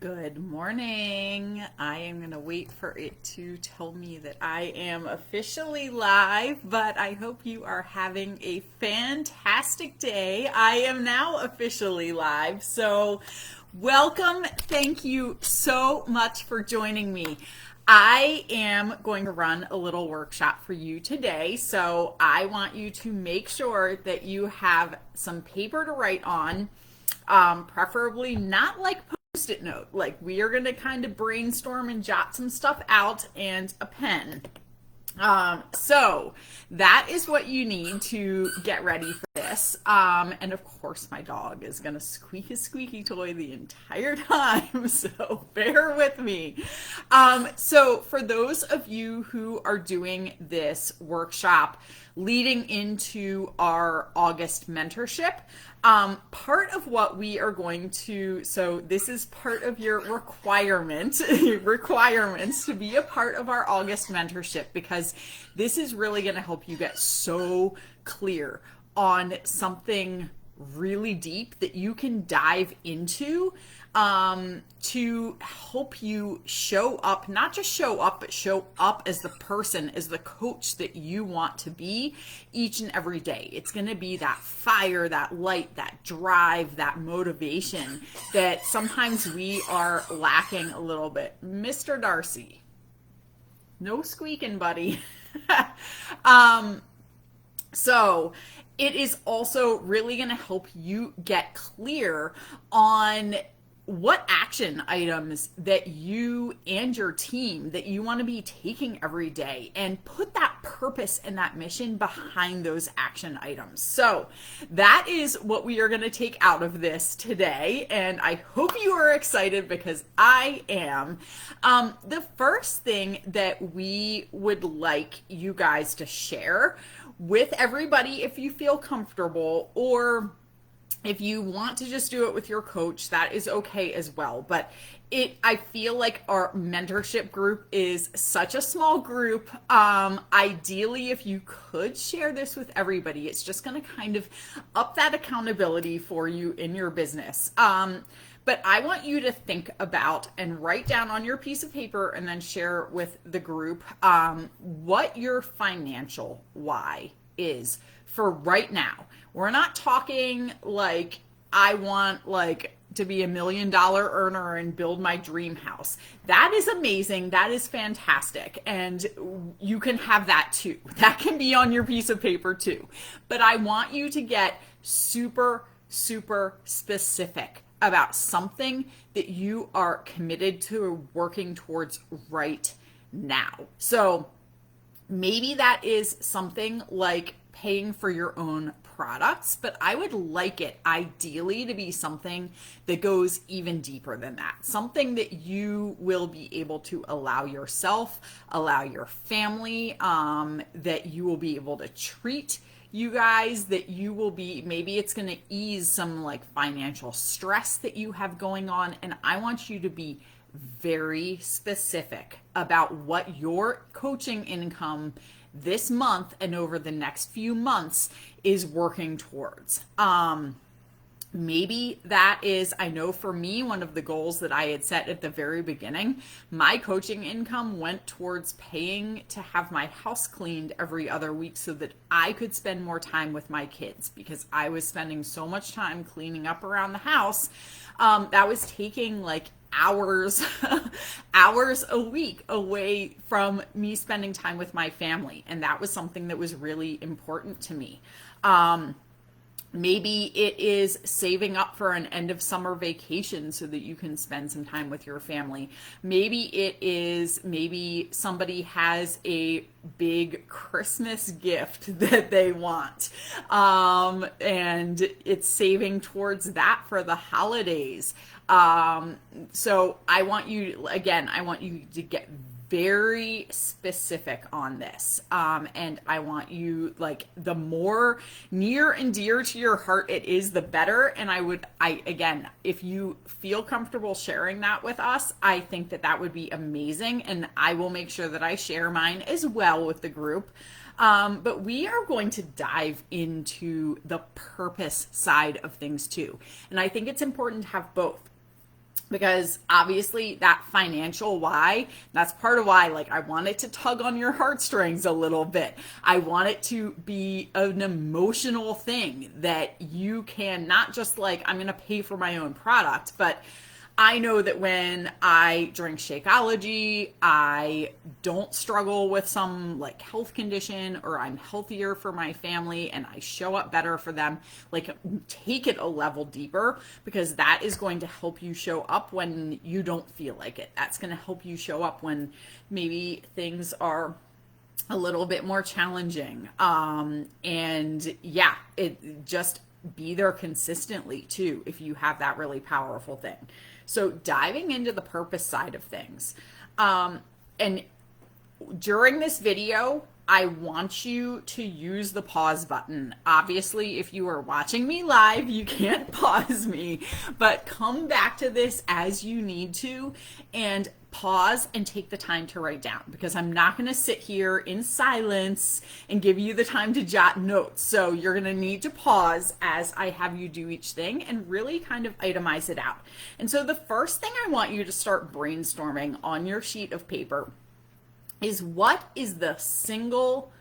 Good morning. I am going to wait for it to tell me that I am officially live, but I hope you are having a fantastic day. I am now officially live, so welcome. Thank you so much for joining me. I am going to run a little workshop for you today, so I want you to make sure that you have some paper to write on, preferably not like post-it note. Like we are going to kind of brainstorm and jot some stuff out and a pen. So that is what you need to get ready for this. And of course, my dog is going to squeak his squeaky toy the entire time. So bear with me. So for those of you who are doing this workshop leading into our August mentorship, part of what we are going to, so this is part of your requirements to be a part of our August mentorship, because this is really going to help you get so clear on something really deep that you can dive into, to help you show up, not just show up, but show up as the person, as the coach that you want to be each and every day. It's going to be that fire, that light, that drive, that motivation that sometimes we are lacking a little bit. Mr. Darcy, no squeaking, buddy. So it is also really going to help you get clear on what action items that you and your team that you want to be taking every day, and put that purpose and that mission behind those action items. So that is what we are going to take out of this today, and I hope you are excited, because I am. The first thing that we would like you guys to share with everybody, if you feel comfortable, or if you want to just do it with your coach, that is okay as well. But I feel like our mentorship group is such a small group. Ideally, if you could share this with everybody, it's just going to kind of up that accountability for you in your business. But I want you to think about and write down on your piece of paper, and then share with the group, what your financial why is for right now. We're not talking like I want to be $1 million earner and build my dream house. That is amazing. That is fantastic. And you can have that too. That can be on your piece of paper too. But I want you to get super, super specific about something that you are committed to working towards right now. So maybe that is something like paying for your own products, but I would like it ideally to be something that goes even deeper than that. Something that you will be able to allow yourself, allow your family, that you will be able to treat you guys, that you will be, maybe it's going to ease some financial stress that you have going on. And I want you to be very specific about what your coaching income this month and over the next few months is working towards. Maybe that is, I know for me, one of the goals that I had set at the very beginning, my coaching income went towards paying to have my house cleaned every other week so that I could spend more time with my kids, because I was spending so much time cleaning up around the house. That was taking hours a week away from me spending time with my family, and that was something that was really important to me. Maybe it is saving up for an end of summer vacation so that you can spend some time with your family. Maybe it is, maybe somebody has a big Christmas gift that they want, and it's saving towards that for the holidays. So I want you to get very specific on this. And I want you, the more near and dear to your heart it is, the better. And again, if you feel comfortable sharing that with us, I think that would be amazing. And I will make sure that I share mine as well with the group. But we are going to dive into the purpose side of things too. And I think it's important to have both. because obviously that financial why, that's part of why, like, I want it to tug on your heartstrings a little bit. I want it to be an emotional thing that you can not just like, I'm going to pay for my own product, but I know that when I drink Shakeology, I don't struggle with some like health condition, or I'm healthier for my family and I show up better for them. Like, take it a level deeper, because that is going to help you show up when you don't feel like it. That's going to help you show up when maybe things are a little bit more challenging. And yeah, it just be there consistently too if you have that really powerful thing. So diving into the purpose side of things. And during this video, I want you to use the pause button. Obviously, if you are watching me live, you can't pause me, but come back to this as you need to and pause and take the time to write down, because I'm not going to sit here in silence and give you the time to jot notes. So you're going to need to pause as I have you do each thing and really kind of itemize it out. And so the first thing I want you to start brainstorming on your sheet of paper is, what is the single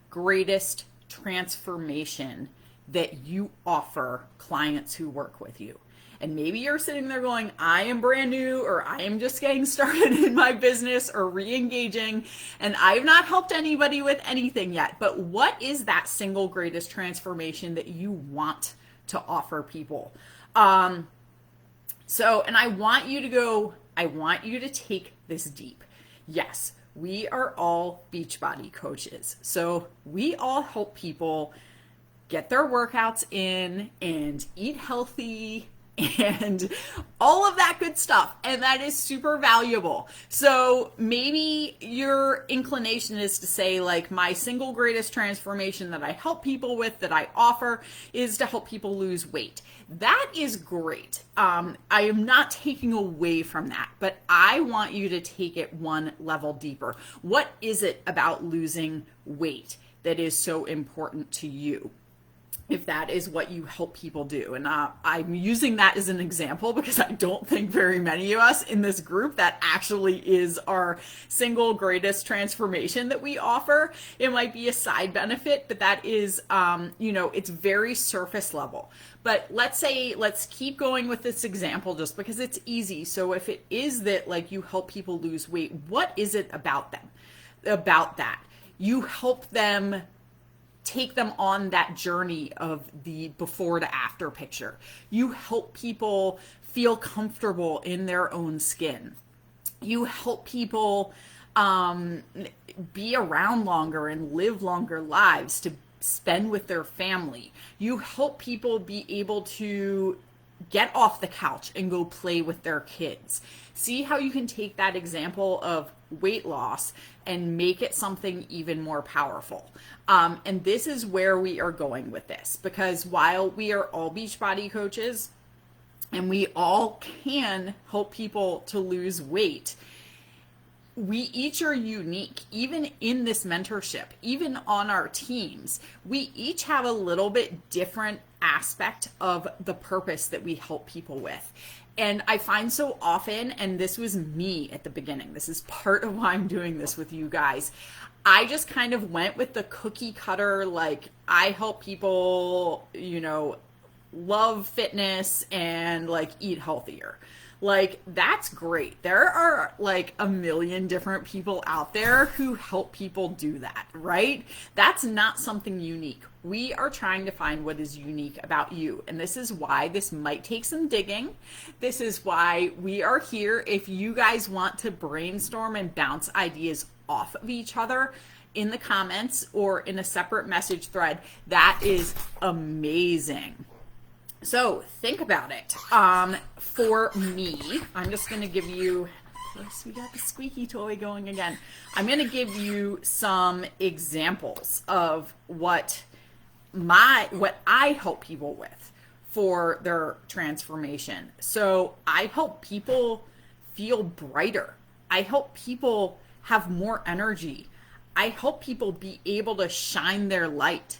greatest transformation that you offer clients who work with you? And maybe you're sitting there going, I am brand new, or I am just getting started in my business, or re-engaging, and I've not helped anybody with anything yet. But what is that single greatest transformation that you want to offer people? And I want you to take this deep. Yes, we are all Beachbody coaches. So we all help people get their workouts in and eat healthy and all of that good stuff. And that is super valuable. So maybe your inclination is to say, like, my single greatest transformation that I help people with, that I offer, is to help people lose weight. That is great. I am not taking away from that, but I want you to take it one level deeper. What is it about losing weight that is so important to you, if that is what you help people do? And I'm using that as an example because I don't think very many of us in this group, that actually is our single greatest transformation that we offer. It might be a side benefit, but that is, it's very surface level. But let's keep going with this example just because it's easy. So if it is that, like, you help people lose weight, what is it about that? You help them, take them on that journey of the before to after picture. You help people feel comfortable in their own skin. You help people be around longer and live longer lives to spend with their family. You help people be able to get off the couch and go play with their kids. See how you can take that example of weight loss and make it something even more powerful. And this is where we are going with this, because while we are all Beachbody coaches and we all can help people to lose weight, we each are unique. Even in this mentorship, even on our teams, we each have a little bit different aspect of the purpose that we help people with. And I find so often, and this was me at the beginning, this is part of why I'm doing this with you guys, I just kind of went with the cookie cutter, like, I help people, love fitness and, like, eat healthier. Like, that's great. There are like a million different people out there who help people do that, right? That's not something unique. We are trying to find what is unique about you. And this is why this might take some digging. This is why we are here. If you guys want to brainstorm and bounce ideas off of each other in the comments or in a separate message thread, that is amazing. So think about it. For me, I'm just going to give you, yes, we got the squeaky toy going again. I'm going to give you some examples of what I help people with for their transformation. So I help people feel brighter. I help people have more energy. I help people be able to shine their light.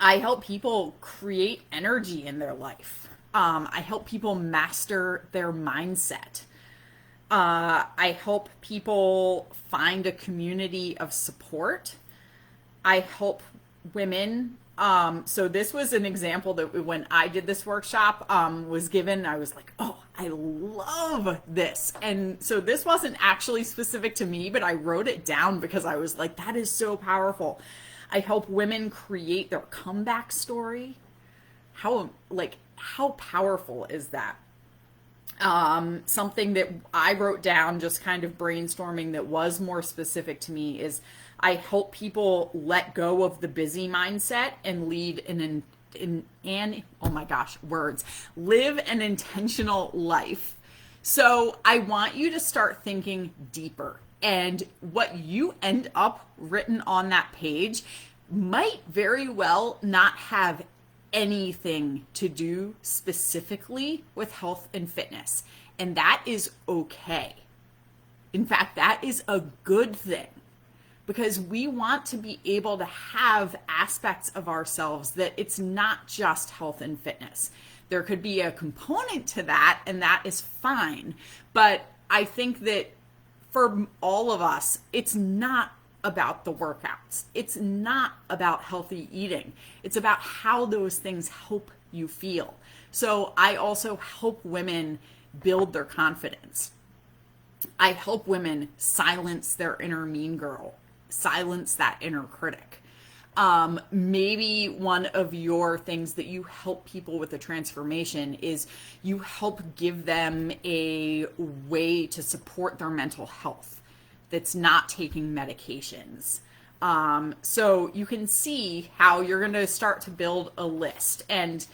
I help people create energy in their life. I help people master their mindset. I help people find a community of support. I help women. So this was an example that when I did this workshop was given, I was like, oh, I love this. And so this wasn't actually specific to me, but I wrote it down because I was like, that is so powerful. I help women create their comeback story. How powerful is that? Something that I wrote down, just kind of brainstorming, that was more specific to me is I help people let go of the busy mindset and lead oh my gosh, words, live an intentional life. So I want you to start thinking deeper, and what you end up written on that page might very well not have anything to do specifically with health and fitness. And that is okay. In fact, that is a good thing, because we want to be able to have aspects of ourselves that it's not just health and fitness. There could be a component to that, and that is fine. But I think that for all of us, it's not about the workouts. It's not about healthy eating. It's about how those things help you feel. So I also help women build their confidence. I help women silence their inner mean girl, silence that inner critic. Maybe one of your things that you help people with the transformation is you help give them a way to support their mental health that's not taking medications. So you can see how you're going to start to build a list. And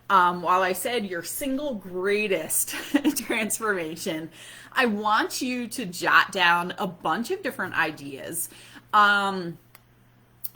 while I said your single greatest transformation, I want you to jot down a bunch of different ideas. And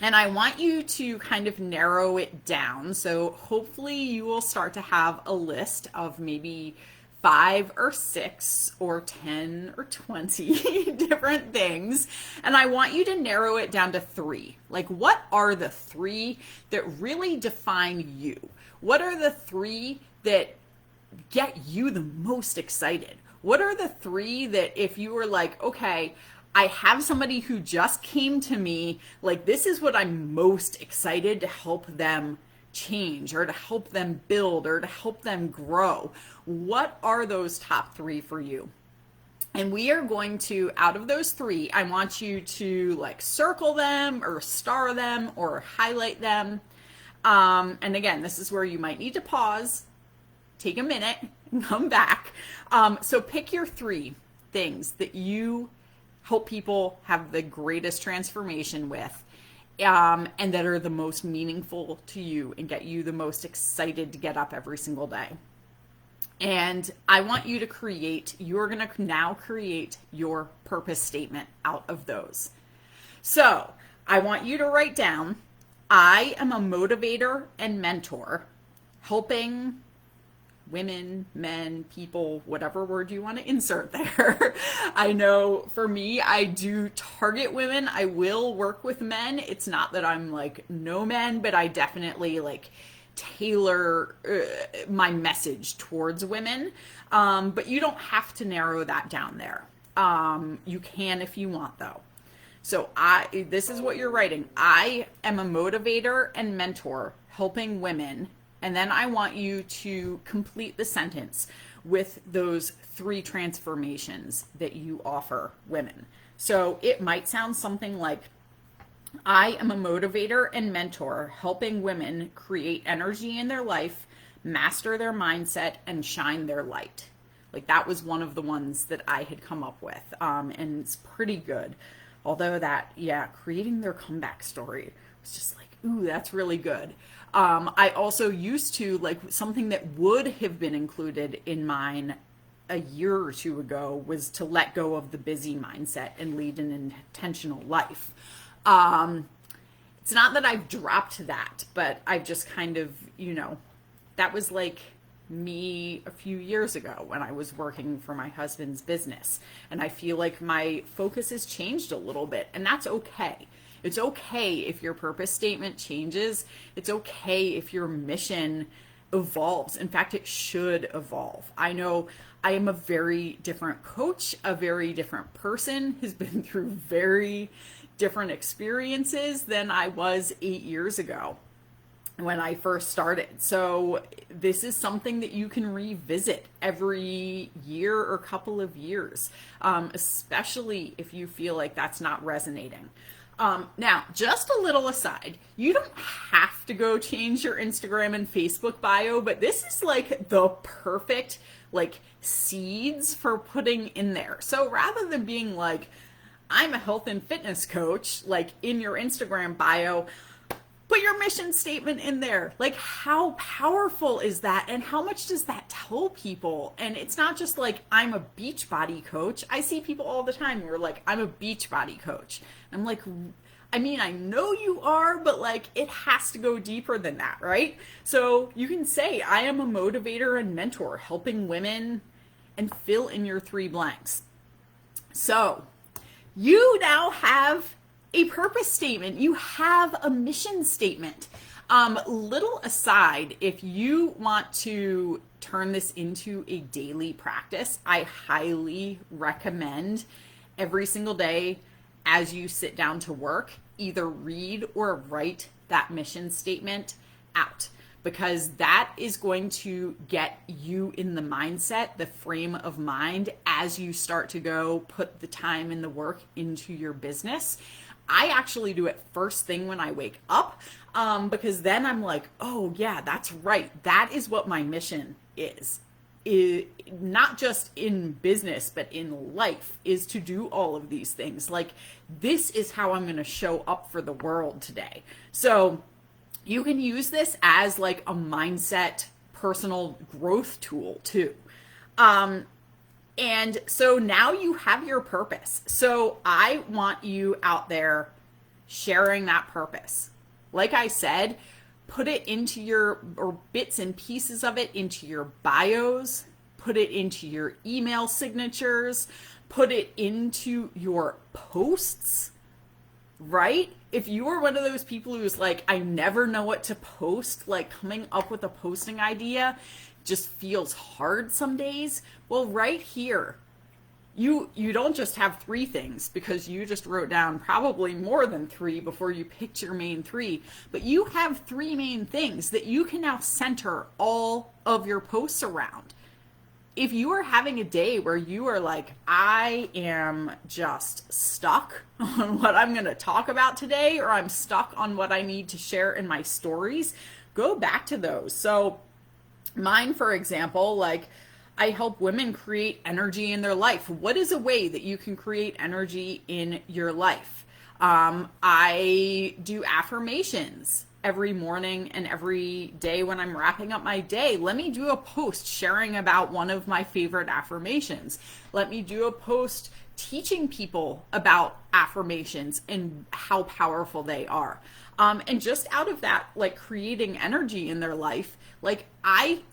I want you to kind of narrow it down. So hopefully you will start to have a list of maybe 5 or 6 or 10 or 20 different things. And I want you to narrow it down to 3. Like, what are the 3 that really define you? What are the 3 that get you the most excited? What are the 3 that if you were like, okay, I have somebody who just came to me, like, this is what I'm most excited to help them change, or to help them build, or to help them grow. What are those top 3 for you? And we are going to, out of those 3, I want you to like circle them or star them or highlight them. And again, this is where you might need to pause, take a minute, and come back. So pick your 3 things that you help people have the greatest transformation with, and that are the most meaningful to you and get you the most excited to get up every single day. And I want you to you're going to now create your purpose statement out of those. So I want you to write down, I am a motivator and mentor, helping women, men, people, whatever word you want to insert there. I know for me, I do target women. I will work with men. It's not that I'm like no men, but I definitely like tailor my message towards women. But you don't have to narrow that down there. You can if you want, though. So this is what you're writing. I am a motivator and mentor helping women. And then I want you to complete the sentence with those 3 transformations that you offer women. So it might sound something like, I am a motivator and mentor helping women create energy in their life, master their mindset, and shine their light. Like, that was one of the ones that I had come up with. And it's pretty good. Although creating their comeback story was just like, ooh, that's really good. I also used to, like, something that would have been included in mine a year or 2 ago was to let go of the busy mindset and lead an intentional life. It's not that I've dropped that, but I've just kind of, that was like me a few years ago when I was working for my husband's business. And I feel like my focus has changed a little bit, and that's okay. It's okay if your purpose statement changes. It's okay if your mission evolves. In fact, it should evolve. I know I am a very different coach, a very different person, has been through very different experiences than I was 8 years ago when I first started. So this is something that you can revisit every year or couple of years, especially if you feel like that's not resonating. Now, just a little aside, you don't have to go change your Instagram and Facebook bio, but this is like the perfect like seeds for putting in there. So rather than being like, I'm a health and fitness coach, like in your Instagram bio, put your mission statement in there. Like, how powerful is that? And how much does that tell people? And it's not just like, I'm a Beachbody coach. I see people all the time who are like, I'm a Beachbody coach. I'm like, I mean, I know you are, but like, it has to go deeper than that, right? So you can say, I am a motivator and mentor, helping women, and fill in your 3 blanks. So you now have a purpose statement. You have a mission statement. Little aside, if you want to turn this into a daily practice, I highly recommend every single day as you sit down to work, either read or write that mission statement out, because that is going to get you in the mindset, the frame of mind as you start to go put the time and the work into your business. I actually do it first thing when I wake up, because then I'm like, oh yeah, that's right. That is what my mission is. Not just in business, but in life, is to do all of these things. Like, this is how I'm going to show up for the world today. So you can use this as like a mindset, personal growth tool too. And so now you have your purpose. So I want you out there sharing that purpose. Like I said, put it into or bits and pieces of it into your bios, put it into your email signatures, put it into your posts, right? If you are one of those people who's like, I never know what to post, like coming up with a posting idea just feels hard some days. Well, right here, you don't just have 3 things, because you just wrote down probably more than 3 before you picked your main 3, but you have 3 main things that you can now center all of your posts around. If you are having a day where you are like, I am just stuck on what I'm going to talk about today, or I'm stuck on what I need to share in my stories, go back to those. So mine, for example, like, I help women create energy in their life. What is a way that you can create energy in your life? I do affirmations every morning and every day when I'm wrapping up my day. Let me do a post sharing about one of my favorite affirmations. Let me do a post teaching people about affirmations and how powerful they are. And just out of that, like creating energy in their life, like I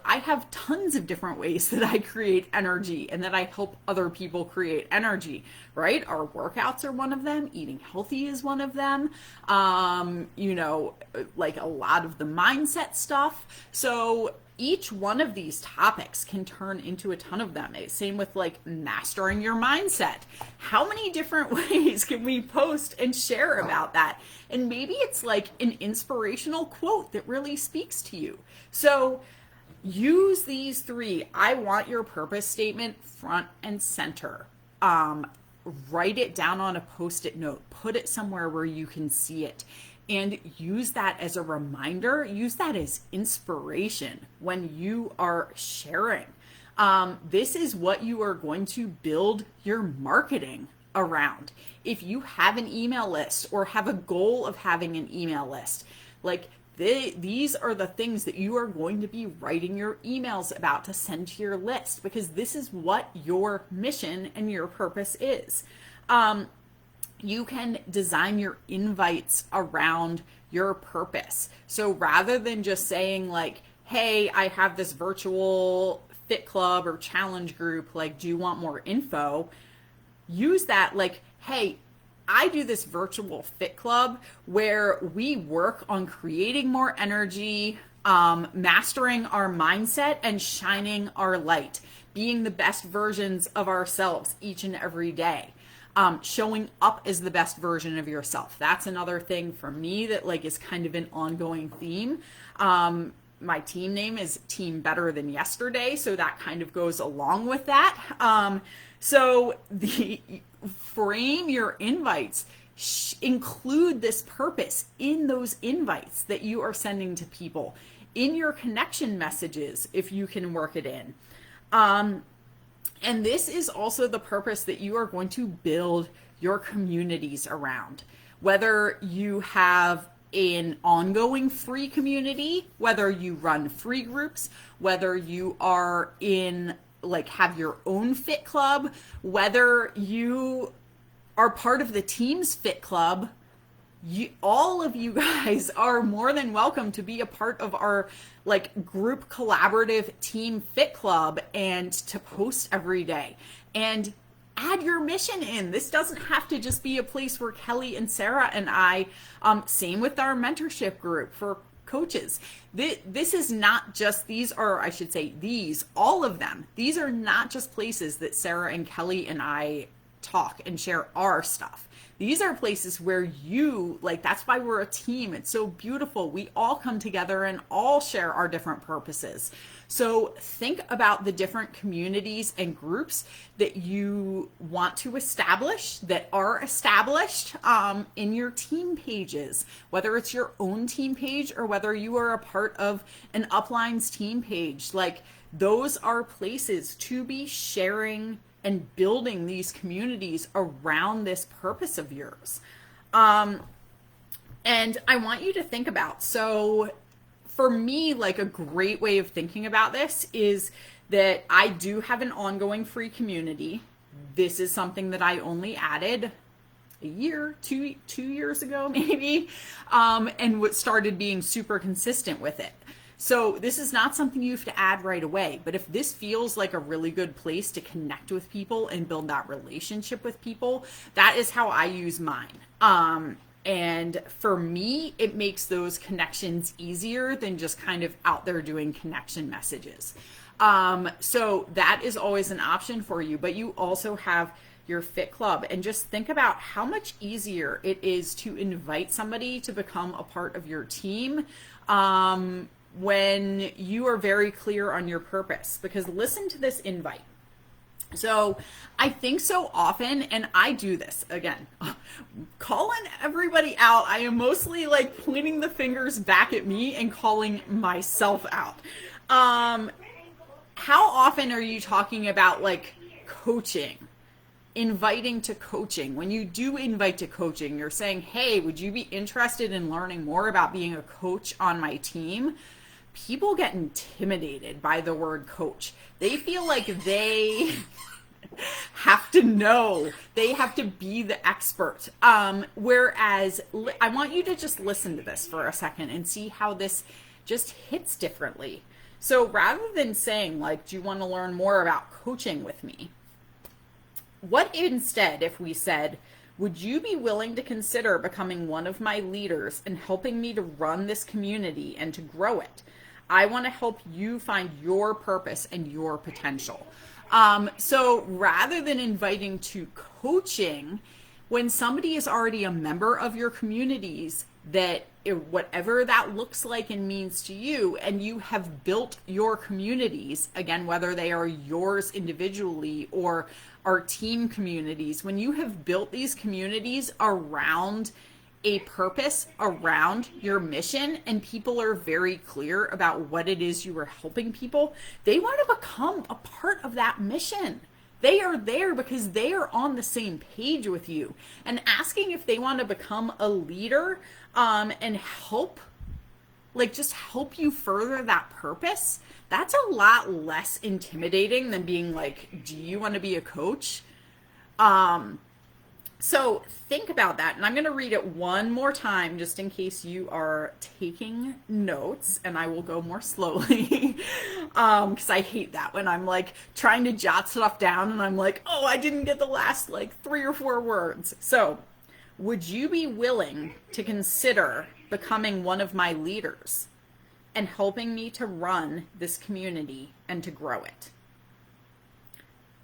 have tons of different ways that I create energy and that I help other people create energy, right? Our workouts are one of them. Eating healthy is one of them. Like a lot of the mindset stuff. So each one of these topics can turn into a ton of them. Same with like mastering your mindset. How many different ways can we post and share about that? And maybe it's like an inspirational quote that really speaks to you. So use these 3. I want your purpose statement front and center. Write it down on a Post-it note. Put it somewhere where you can see it. And use that as a reminder, use that as inspiration when you are sharing. This is what you are going to build your marketing around. If you have an email list or have a goal of having an email list, like these are the things that you are going to be writing your emails about to send to your list, because this is what your mission and your purpose is. You can design your invites around your purpose. So rather than just saying like, hey, I have this virtual fit club or challenge group, like, do you want more info? Use that like, hey, I do this virtual fit club where we work on creating more energy, mastering our mindset and shining our light, being the best versions of ourselves each and every day. Showing up as the best version of yourself. That's another thing for me that like is kind of an ongoing theme. My team name is Team Better Than Yesterday, so that kind of goes along with that. So the frame your invites, include this purpose in those invites that you are sending to people, in your connection messages if you can work it in. And this is also the purpose that you are going to build your communities around. Whether you have an ongoing free community, whether you run free groups, whether you are in like have your own fit club, whether you are part of the team's fit club, all of you guys are more than welcome to be a part of our like group collaborative team fit club and to post every day and add your mission in. This doesn't have to just be a place where Kelly and Sarah and I, same with our mentorship group for coaches. This is not just, these are, I should say, all of them. These are not just places that Sarah and Kelly and I talk and share our stuff. These are places where you, like, that's why we're a team. It's so beautiful. We all come together and all share our different purposes. So think about the different communities and groups that you want to establish, that are established in your team pages, whether it's your own team page or whether you are a part of an Upline's team page. Like, those are places to be sharing and building these communities around this purpose of yours. And I want you to think about, so for me, like a great way of thinking about this is that I do have an ongoing free community. This is something that I only added a year, two years ago maybe, and what started being super consistent with it. So this is not something you have to add right away, but if this feels like a really good place to connect with people and build that relationship with people, that is how I use mine. And for me, it makes those connections easier than just kind of out there doing connection messages. So that is always an option for you, but you also have your fit club, and just think about how much easier it is to invite somebody to become a part of your team. When you are very clear on your purpose, because listen to this invite. So I think so often, and I do this again, calling everybody out. I am mostly like pointing the fingers back at me and calling myself out. How often are you talking about like coaching? Inviting to coaching. When you do invite to coaching, you're saying, hey, would you be interested in learning more about being a coach on my team? People get intimidated by the word coach. They feel like they have to know, they have to be the expert. Whereas I want you to just listen to this for a second and see how this just hits differently. So rather than saying like, do you want to learn more about coaching with me? What instead if we said, would you be willing to consider becoming one of my leaders and helping me to run this community and to grow it? I want to help you find your purpose and your potential. So rather than inviting to coaching, when somebody is already a member of your communities, that whatever that looks like and means to you, and you have built your communities, again, whether they are yours individually or our team communities, when you have built these communities around a purpose, around your mission, and people are very clear about what it is you are helping people, they want to become a part of that mission. They are there because they are on the same page with you. And asking if they want to become a leader and help, like just help you further that purpose, that's a lot less intimidating than being like, do you want to be a coach? So think about that. And I'm going to read it one more time just in case you are taking notes, and I will go more slowly because I hate that when I'm like trying to jot stuff down and I'm like, oh, I didn't get the last like 3 or 4 words. So would you be willing to consider becoming one of my leaders and helping me to run this community and to grow it.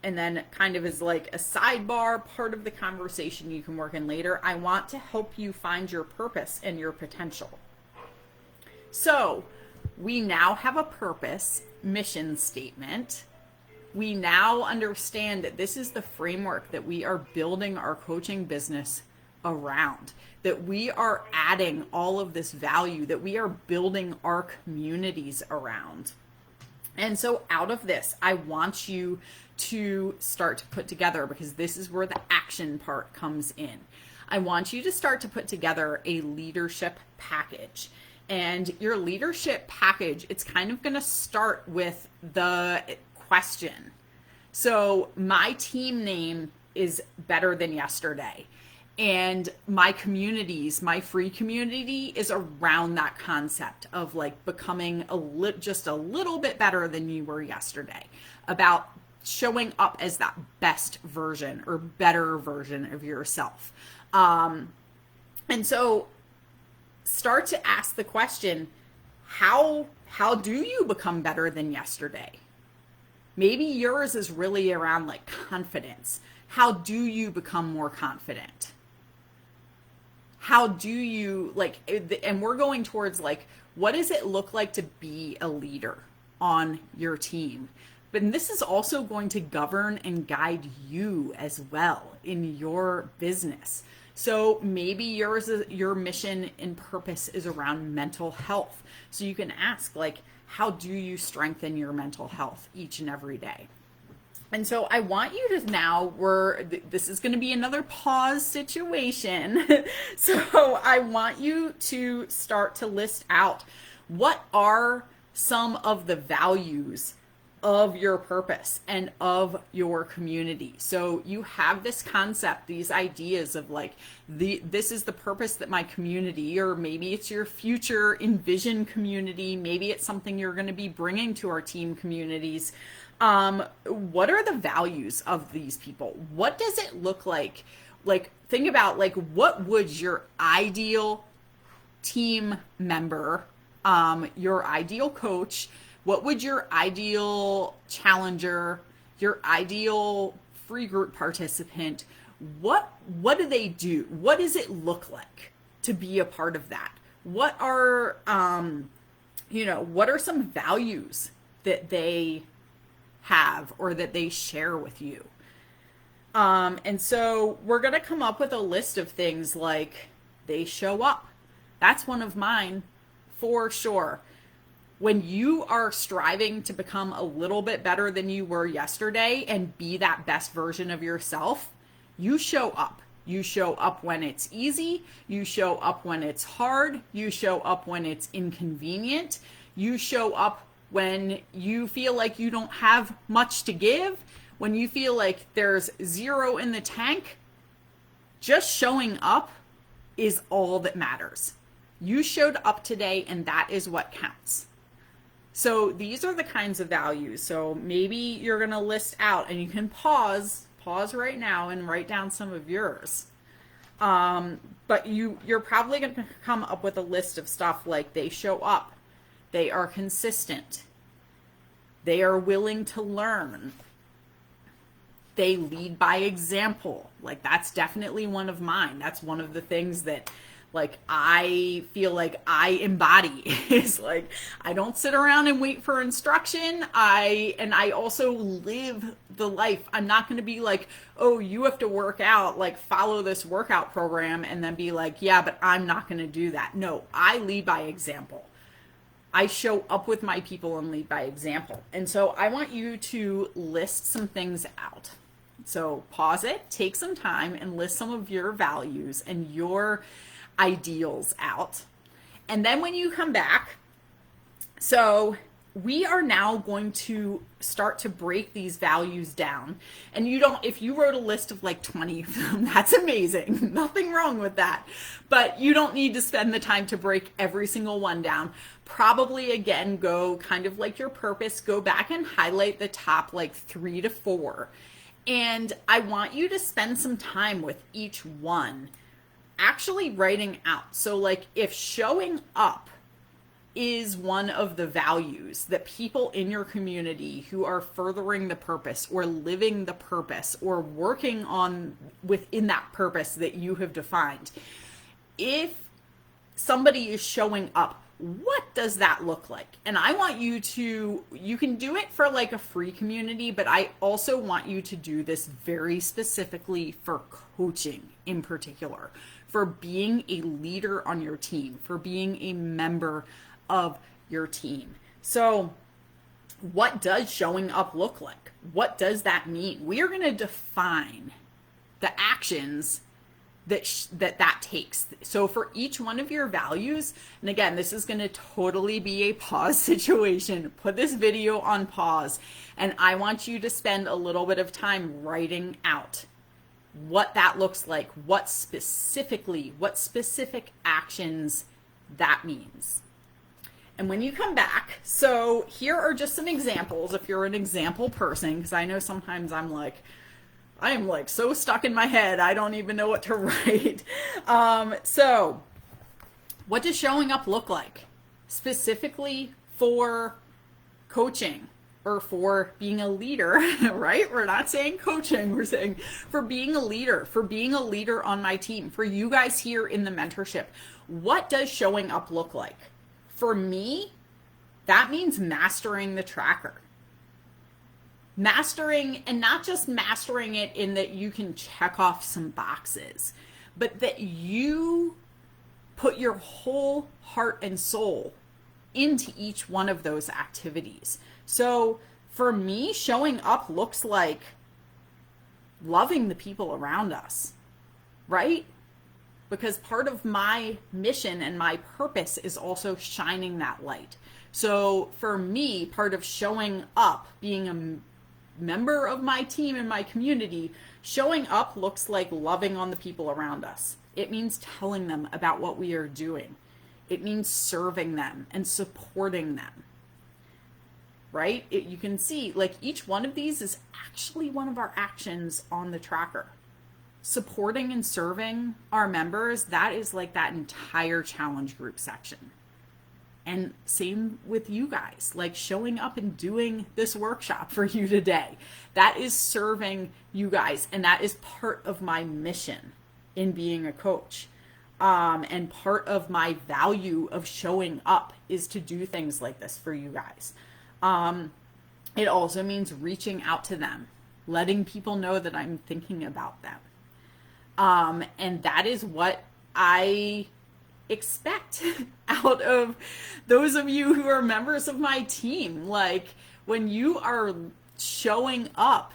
And then kind of as like a sidebar part of the conversation you can work in later, I want to help you find your purpose and your potential. So we now have a purpose, mission statement. We now understand that this is the framework that we are building our coaching business around, that we are adding all of this value, that we are building our communities around. And so out of this, I want you to start to put together, because this is where the action part comes in. I want you to start to put together a leadership package. And your leadership package, it's kind of going to start with the question. So my team name is Better Than Yesterday. And my communities, my free community is around that concept of like becoming just a little bit better than you were yesterday, about showing up as that best version or better version of yourself. And so start to ask the question, how do you become better than yesterday? Maybe yours is really around like confidence. How do you become more confident? How do you like, and we're going towards like, what does it look like to be a leader on your team? But this is also going to govern and guide you as well in your business. So maybe your mission and purpose is around mental health. So you can ask like, how do you strengthen your mental health each and every day? And so I want you to now, this is going to be another pause situation. So I want you to start to list out what are some of the values of your purpose and of your community. So you have this concept, these ideas of like, this is the purpose that my community, or maybe it's your future envision community, maybe it's something you're going to be bringing to our team communities. What are the values of these people? What does it look like? Like, think about like, what would your ideal team member, your ideal coach, what would your ideal challenger, your ideal free group participant, what do they do? What does it look like to be a part of that? What are, what are some values that they have or that they share with you? And so we're going to come up with a list of things like they show up. That's one of mine for sure. When you are striving to become a little bit better than you were yesterday and be that best version of yourself, you show up. You show up when it's easy. You show up when it's hard. You show up when it's inconvenient. You show up when you feel like you don't have much to give, when you feel like there's zero in the tank. Just showing up is all that matters. You showed up today, and that is what counts. So these are the kinds of values. So maybe you're going to list out, and you can pause right now and write down some of yours. But you're probably going to come up with a list of stuff like they show up, they are consistent, they are willing to learn, they lead by example. Like, that's definitely one of mine. That's one of the things that like I feel like I embody is like, I don't sit around and wait for instruction. I also live the life. I'm not going to be like, oh, you have to work out, like follow this workout program, and then be like, yeah, but I'm not going to do that. No, I lead by example. I show up with my people and lead by example. And so I want you to list some things out. So pause it, take some time and list some of your values and your ideals out. And then when you come back, so we are now going to start to break these values down. And if you wrote a list of like 20 of them, that's amazing. Nothing wrong with that. But you don't need to spend the time to break every single one down. Probably, again, go kind of like your purpose, go back and highlight the top like 3 to 4. And I want you to spend some time with each one actually writing out. So like, if showing up is one of the values that people in your community who are furthering the purpose or living the purpose or working on within that purpose that you have defined, if somebody is showing up, what does that look like? And I want you to, you can do it for like a free community, but I also want you to do this very specifically for coaching in particular, for being a leader on your team, for being a member of your team. So what does showing up look like? What does that mean? We are going to define the actions that takes. So for each one of your values, and again, this is going to totally be a pause situation. Put this video on pause, and I want you to spend a little bit of time writing out what that looks like, what specific actions that means. And when you come back, so here are just some examples if you're an example person, because I know sometimes I am like so stuck in my head, I don't even know what to write. So what does showing up look like specifically for coaching or for being a leader, right? We're not saying coaching, we're saying for being a leader on my team, for you guys here in the mentorship. What does showing up look like? For me, that means mastering the tracker. Mastering, and not just mastering it in that you can check off some boxes, but that you put your whole heart and soul into each one of those activities. So for me, showing up looks like loving the people around us, right? Because part of my mission and my purpose is also shining that light. So for me, part of showing up, being a member of my team and my community, showing up looks like loving on the people around us. It means telling them about what we are doing. It means serving them and supporting them, right? You can see like each one of these is actually one of our actions on the tracker. Supporting and serving our members, that is like that entire challenge group section. And same with you guys, like showing up and doing this workshop for you today. That is serving you guys, and that is part of my mission in being a coach. And part of my value of showing up is to do things like this for you guys. It also means reaching out to them, letting people know that I'm thinking about them. And that is what I expect out of those of you who are members of my team. Like when you are showing up,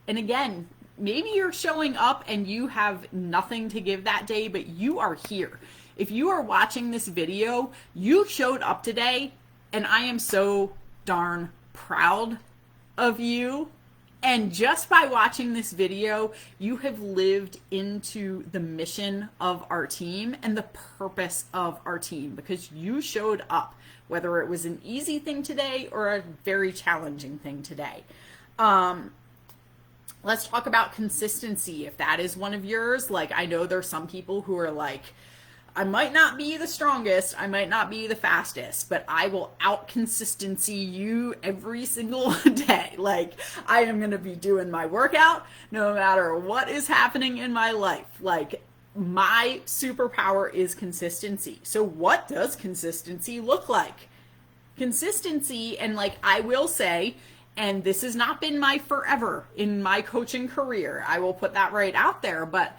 and again, maybe you're showing up and you have nothing to give that day, but you are here. If you are watching this video, you showed up today, and I am so darn proud of you. And just by watching this video, you have lived into the mission of our team and the purpose of our team, because you showed up, whether it was an easy thing today or a very challenging thing today. Let's talk about consistency. If that is one of yours, like I know there's some people who are like, I might not be the strongest, I might not be the fastest, but I will out consistency you every single day. Like I am going to be doing my workout no matter what is happening in my life. Like my superpower is consistency. So what does consistency look like? Consistency, and like I will say, and this has not been my forever in my coaching career, I will put that right out there, but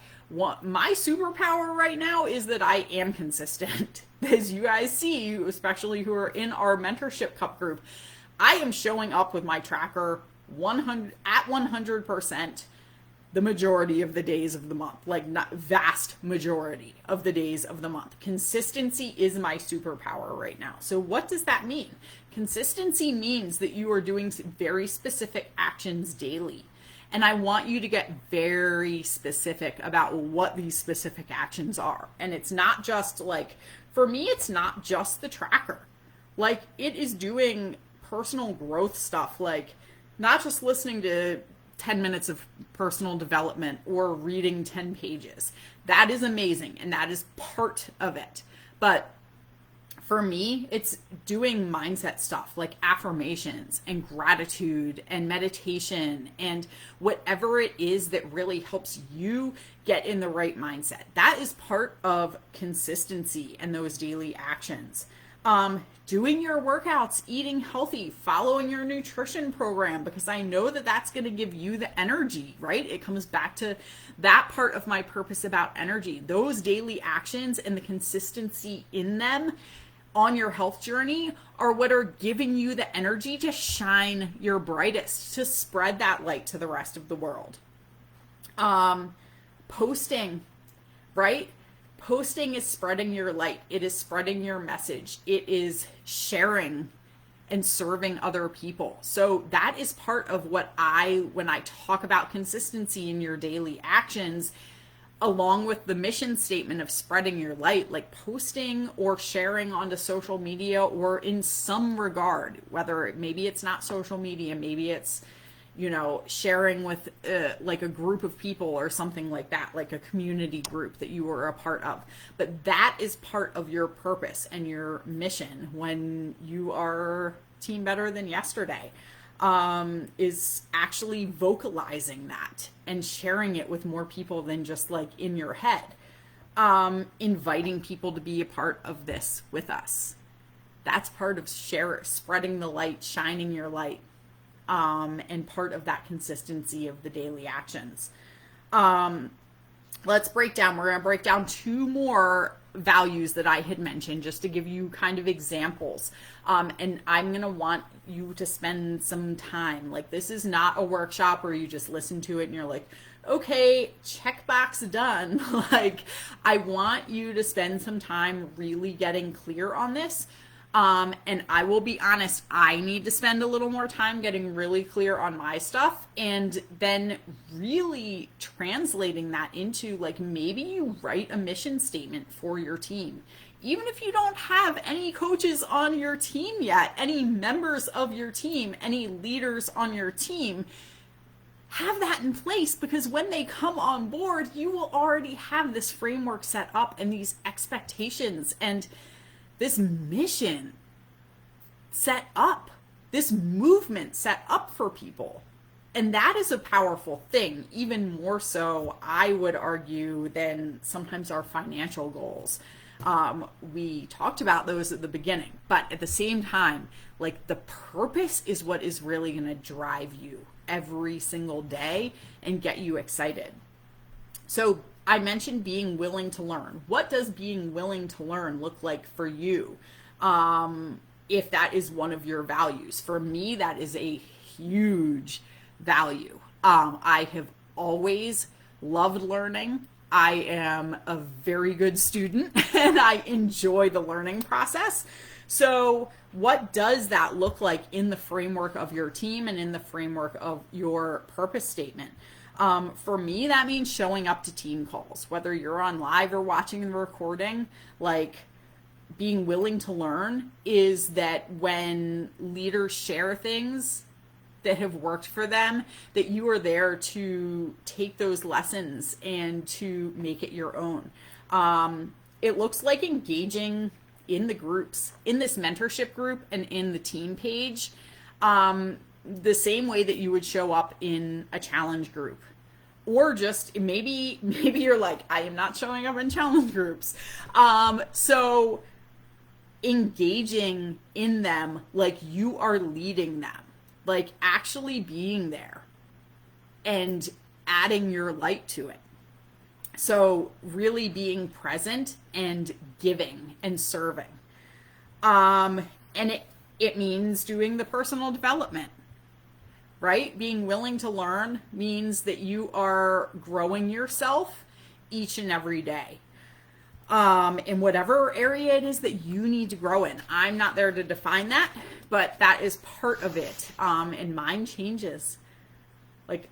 my superpower right now is that I am consistent. As you guys see, especially who are in our mentorship cup group, I am showing up with my tracker 100% the majority of the days of the month, like not vast majority of the days of the month. Consistency is my superpower right now. So what does that mean? Consistency means that you are doing very specific actions daily. And I want you to get very specific about what these specific actions are. And it's not just like, for me, it's not just the tracker. Like it is doing personal growth stuff, like not just listening to 10 minutes of personal development or reading 10 pages. That is amazing. And that is part of it. But For me, it's doing mindset stuff like affirmations and gratitude and meditation and whatever it is that really helps you get in the right mindset. That is part of consistency and those daily actions. Doing your workouts, eating healthy, following your nutrition program, because I know that that's going to give you the energy, right? It comes back to that part of my purpose about energy. Those daily actions and the consistency in them on your health journey are what are giving you the energy to shine your brightest, to spread that light to the rest of the world. Posting, right? Posting is spreading your light. It is spreading your message. It is sharing and serving other people. So that is part of what when I talk about consistency in your daily actions, along with the mission statement of spreading your light, like posting or sharing onto social media or in some regard, whether maybe it's not social media, maybe it's, sharing with like a group of people or something like that, like a community group that you were a part of. But that is part of your purpose and your mission when you are Team Better Than Yesterday. Is actually vocalizing that and sharing it with more people than just like in your head. Inviting people to be a part of this with us. That's part of spreading the light, shining your light, and part of that consistency of the daily actions. Let's break down. We're going to break down 2 more values that I had mentioned just to give you kind of examples. And I'm going to want you to spend some time. Like, this is not a workshop where you just listen to it and you're like, okay, checkbox done. Like, I want you to spend some time really getting clear on this. And I will be honest, I need to spend a little more time getting really clear on my stuff and then really translating that into, like, maybe you write a mission statement for your team. Even if you don't have any coaches on your team yet, any members of your team, any leaders on your team, have that in place, because when they come on board, you will already have this framework set up and these expectations and this mission set up, this movement set up for people. And that is a powerful thing, even more so, I would argue, than sometimes our financial goals. We talked about those at the beginning, but at the same time, like, the purpose is what is really going to drive you every single day and get you excited. So I mentioned being willing to learn. What does being willing to learn look like for you? If that is one of your values. For me, that is a huge value. I have always loved learning. I am a very good student and I enjoy the learning process. So what does that look like in the framework of your team and in the framework of your purpose statement? For me, that means showing up to team calls, whether you're on live or watching the recording. Like, being willing to learn is that when leaders share things that have worked for them, that you are there to take those lessons and to make it your own. It looks like engaging in the groups, in this mentorship group and in the team page, the same way that you would show up in a challenge group. Or just maybe you're like, I am not showing up in challenge groups. So engaging in them like you are leading them, like actually being there and adding your light to it. So really being present and giving and serving. And it means doing the personal development, right? Being willing to learn means that you are growing yourself each and every day. In whatever area it is that you need to grow in. I'm not there to define that, but that is part of it. And mine changes. Like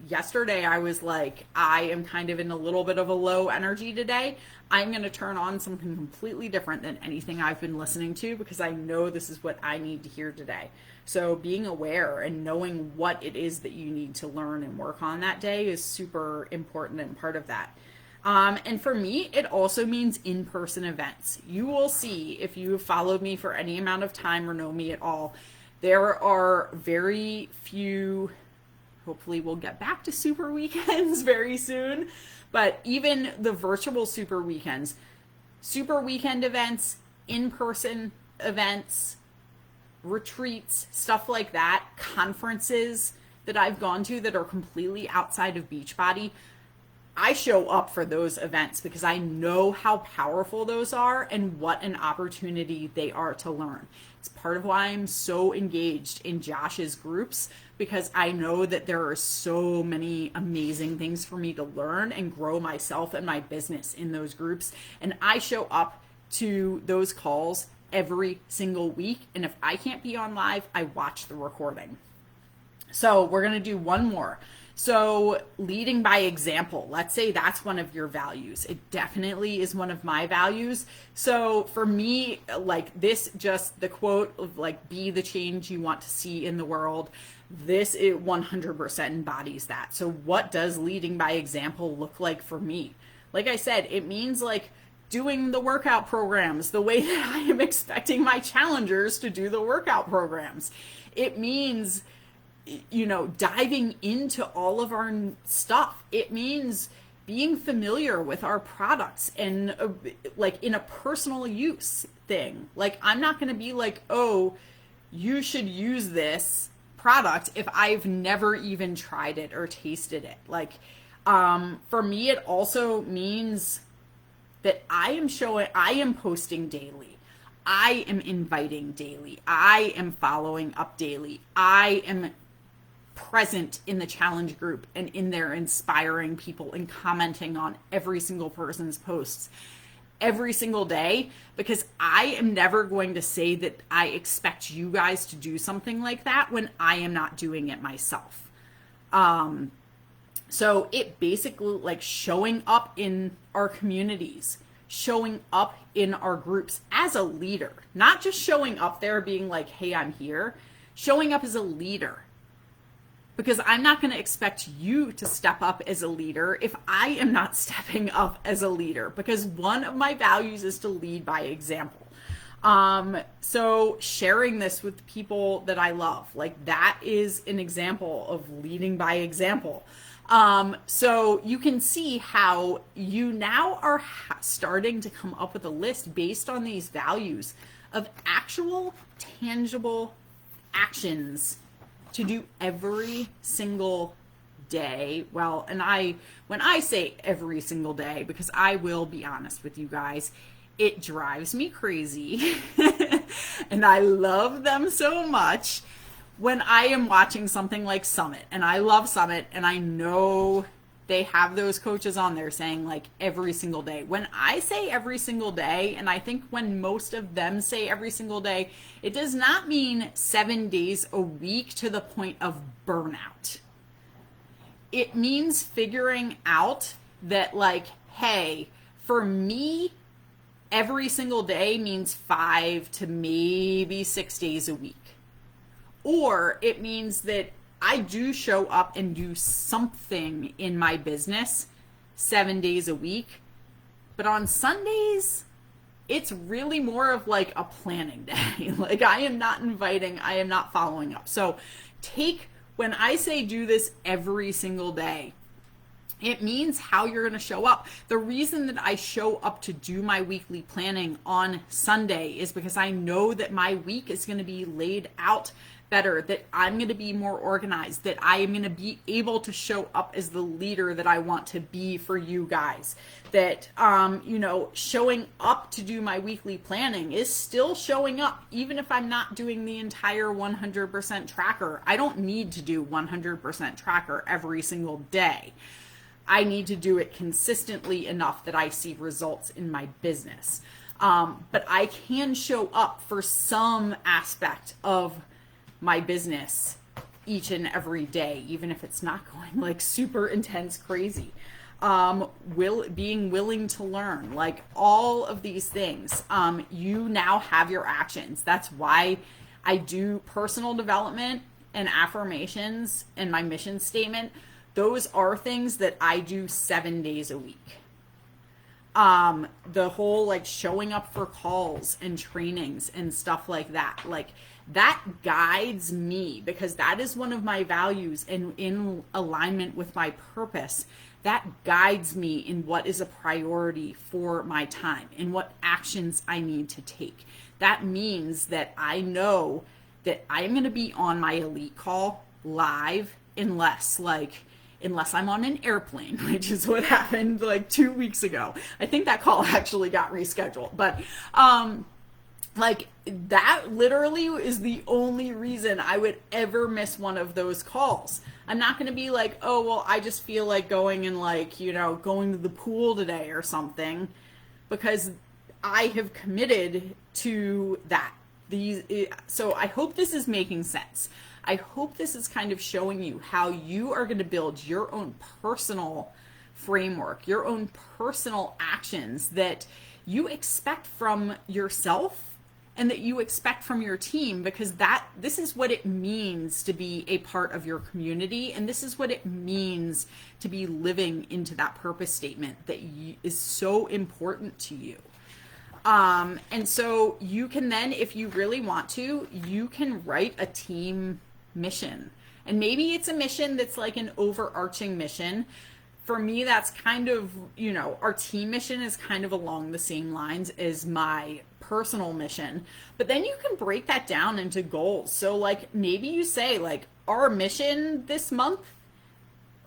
yesterday, I was like, I am kind of in a little bit of a low energy today. I'm going to turn on something completely different than anything I've been listening to, because I know this is what I need to hear today. So being aware and knowing what it is that you need to learn and work on that day is super important and part of that. And for me, it also means in-person events. You will see, if you have followed me for any amount of time or know me at all, there are very few, hopefully we'll get back to super weekends very soon, but even the virtual super weekends, super weekend events, in-person events, retreats, stuff like that, conferences that I've gone to that are completely outside of Beachbody, I show up for those events because I know how powerful those are and what an opportunity they are to learn. It's part of why I'm so engaged in Josh's groups, because I know that there are so many amazing things for me to learn and grow myself and my business in those groups. And I show up to those calls every single week. And if I can't be on live, I watch the recording. So we're going to do one more. So leading by example, let's say that's one of your values. It definitely is one of my values. So for me, like this, just the quote of like, be the change you want to see in the world. This, it 100% embodies that. So what does leading by example look like for me? Like I said, it means like doing the workout programs the way that I am expecting my challengers to do the workout programs. It means, you know, diving into all of our stuff. It means being familiar with our products and like in a personal use thing. Like I'm not going to be like, oh, you should use this product if I've never even tried it or tasted it. Like for me, it also means that I am posting daily. I am inviting daily. I am following up daily. I am present in the challenge group and in there inspiring people and commenting on every single person's posts every single day, because I am never going to say that I expect you guys to do something like that when I am not doing it myself. So it basically like showing up in our communities, showing up in our groups as a leader, not just showing up there being like, hey, I'm here, showing up as a leader. Because I'm not going to expect you to step up as a leader if I am not stepping up as a leader, because one of my values is to lead by example. So sharing this with people that I love, like that is an example of leading by example. So you can see how you now are starting to come up with a list based on these values of actual tangible actions to do every single day. Well, and when I say every single day, because I will be honest with you guys, it drives me crazy and I love them so much when I am watching something like Summit, and I love Summit, and I know they have those coaches on there saying like every single day. When I say every single day, and I think when most of them say every single day, it does not mean 7 days a week to the point of burnout. It means figuring out that like, hey, for me, every single day means 5 to maybe 6 days a week. Or it means that I do show up and do something in my business 7 days a week. But on Sundays, it's really more of like a planning day. Like I am not following up. So when I say do this every single day, it means how you're going to show up. The reason that I show up to do my weekly planning on Sunday is because I know that my week is going to be laid out better, that I'm going to be more organized, that I am going to be able to show up as the leader that I want to be for you guys. That, showing up to do my weekly planning is still showing up, even if I'm not doing the entire 100% tracker. I don't need to do 100% tracker every single day. I need to do it consistently enough that I see results in my business. But I can show up for some aspect of my business each and every day, even if it's not going like super intense crazy. Being willing to learn, like all of these things, you now have your actions. That's why I do personal development and affirmations and my mission statement. Those are things that I do 7 days a week. The whole like showing up for calls and trainings and stuff like that, like that guides me because that is one of my values, and in alignment with my purpose, that guides me in what is a priority for my time and what actions I need to take. That means that I know that I'm going to be on my elite call live unless I'm on an airplane, which is what happened like 2 weeks ago. I think that call actually got rescheduled, but like that literally is the only reason I would ever miss one of those calls. I'm not going to be like, oh, well, I just feel like going and like, going to the pool today or something, because I have committed to that. So I hope this is making sense. I hope this is kind of showing you how you are going to build your own personal framework, your own personal actions that you expect from yourself and that you expect from your team, because this is what it means to be a part of your community, and this is what it means to be living into that purpose statement that is so important to you. And so you can then, if you really want to, you can write a team mission. And maybe it's a mission that's like an overarching mission. For me, that's kind of, our team mission is kind of along the same lines as my personal mission. But then you can break that down into goals. So like maybe you say like our mission this month,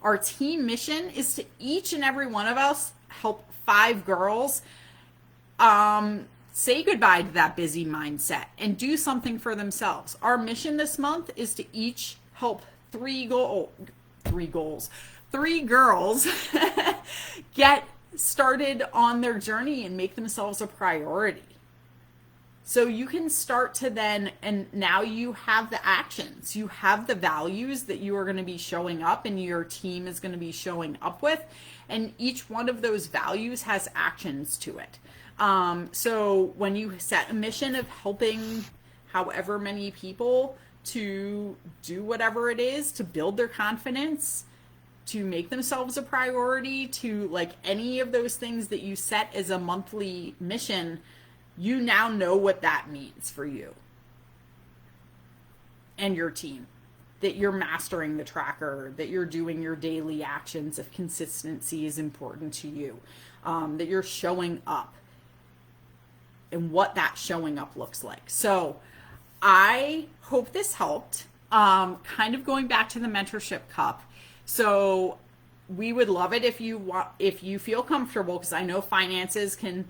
our team mission is to each and every one of us help 5 girls say goodbye to that busy mindset and do something for themselves. Our mission this month is to each help 3 girls get started on their journey and make themselves a priority. So you can start to then, and now you have the actions, you have the values that you are going to be showing up and your team is going to be showing up with, and each one of those values has actions to it. So when you set a mission of helping however many people to do whatever it is, to build their confidence, to make themselves a priority, to like any of those things that you set as a monthly mission, you now know what that means for you and your team, that you're mastering the tracker, that you're doing your daily actions if consistency is important to you, that you're showing up and what that showing up looks like. So I hope this helped. Kind of going back to the mentorship cup. So we would love it if you feel comfortable, because I know finances can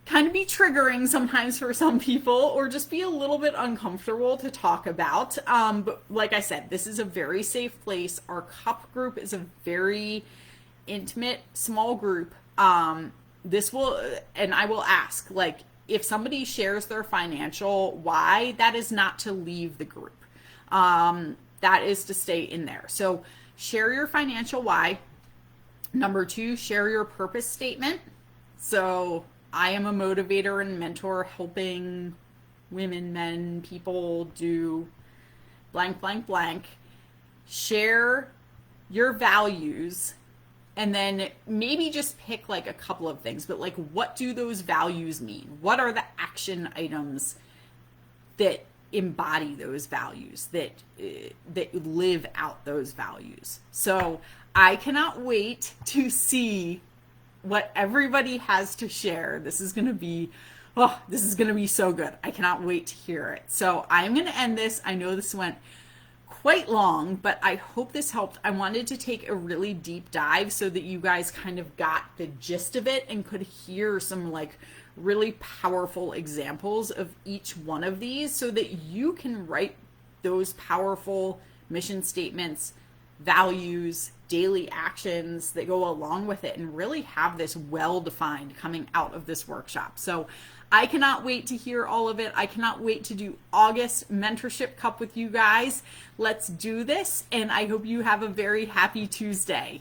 kind of be triggering sometimes for some people, or just be a little bit uncomfortable to talk about. But like I said, this is a very safe place. Our cup group is a very intimate, small group. And I will ask, like, if somebody shares their financial why, that is not to leave the group. That is to stay in there. So share your financial why. Number 2, share your purpose statement. So I am a motivator and mentor helping women, men, people do blank, blank, blank. Share your values, and then maybe just pick like a couple of things, but like, what do those values mean? What are the action items that embody those values, that live out those values? So I cannot wait to see what everybody has to share. This is going to be so good. I cannot wait to hear it. So I'm going to end this. I know this went quite long, but I hope this helped. I wanted to take a really deep dive so that you guys kind of got the gist of it and could hear some like really powerful examples of each one of these, so that you can write those powerful mission statements, values, daily actions that go along with it, and really have this well-defined coming out of this workshop. So I cannot wait to hear all of it. I cannot wait to do August Mentorship Cup with you guys. Let's do this, and I hope you have a very happy Tuesday.